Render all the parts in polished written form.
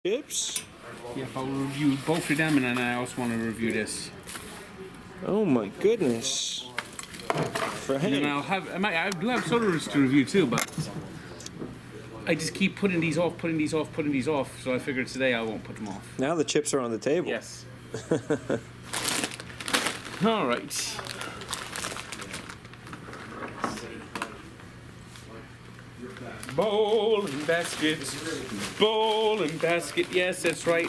Chips? Yeah, I'll review both of them, and then I also want to review this. Oh my goodness. And then I do have sodas to review too, but I just keep putting these off, so I figured today I won't put them off. Now the chips are on the table. Yes. All right. Bowl and basket, yes, that's right.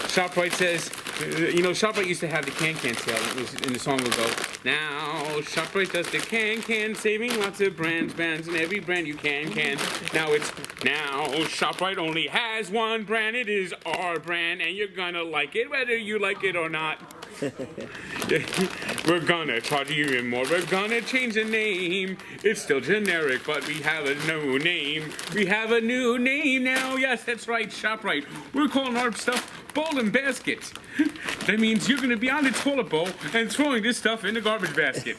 ShopRite says, ShopRite used to have the can sale. It was in the song would go, now ShopRite does the can, saving lots of brands, and every brand you can. Now ShopRite only has one brand, it is our brand, and you're gonna like it whether you like it or not. We're gonna charge you even more. We're gonna change the name. It's still generic, but we have a new name. We have a new name now. Yes, that's right, ShopRite. We're calling our stuff bowl and basket. That means you're gonna be on the toilet bowl and throwing this stuff in the garbage basket.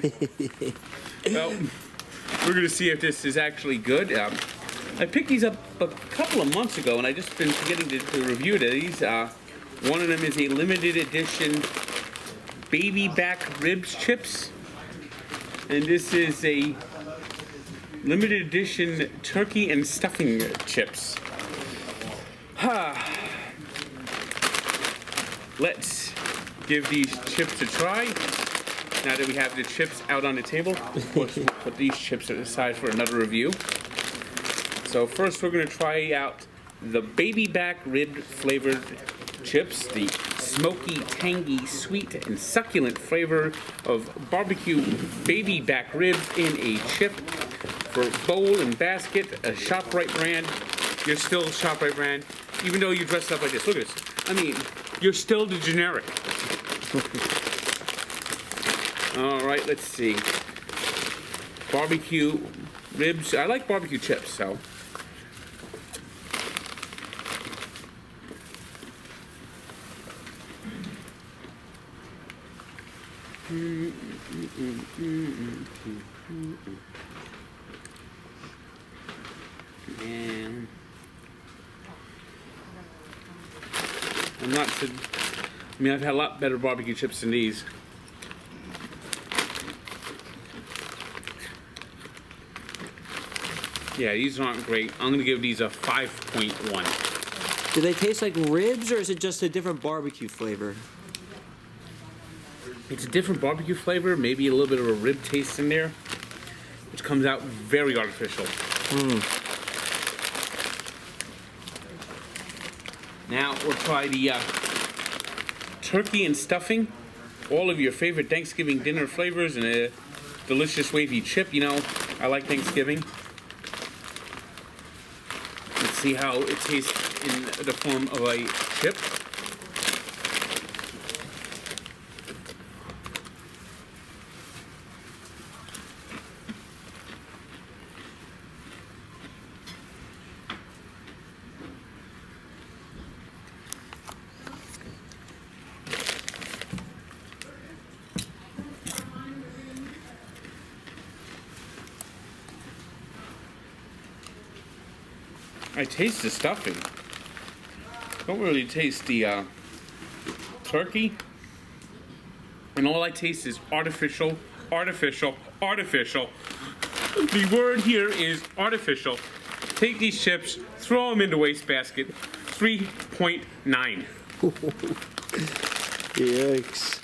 Well, we're gonna see if this is actually good. I picked these up a couple of months ago, and I just been forgetting to review these. One of them is a limited edition baby back ribs chips, and this is a limited edition turkey and stuffing chips. Let's give these chips a try. Now that we have the chips out on the table, of course we'll put these chips aside for another review. So first we're going to try out the baby back rib flavored chips, the smoky, tangy, sweet, and succulent flavor of barbecue baby back ribs in a chip for bowl and basket, a ShopRite brand. You're still a ShopRite brand, even though you dress up like this. Look at this. I mean, you're still the generic. All right, let's see. Barbecue ribs. I like barbecue chips, so. And I'm not. I've had a lot better barbecue chips than these. Yeah, these aren't great. I'm gonna give these a 5.1. Do they taste like ribs, or is it just a different barbecue flavor? It's a different barbecue flavor, maybe a little bit of a rib taste in there, which comes out very artificial. Now we'll try the turkey and stuffing. All of your favorite Thanksgiving dinner flavors and a delicious wavy chip. You know, I like Thanksgiving. Let's see how it tastes in the form of a chip. I taste the stuffing. Don't really taste the turkey. And all I taste is artificial. The word here is artificial. Take these chips, throw them in the wastebasket. 3.9. Yikes.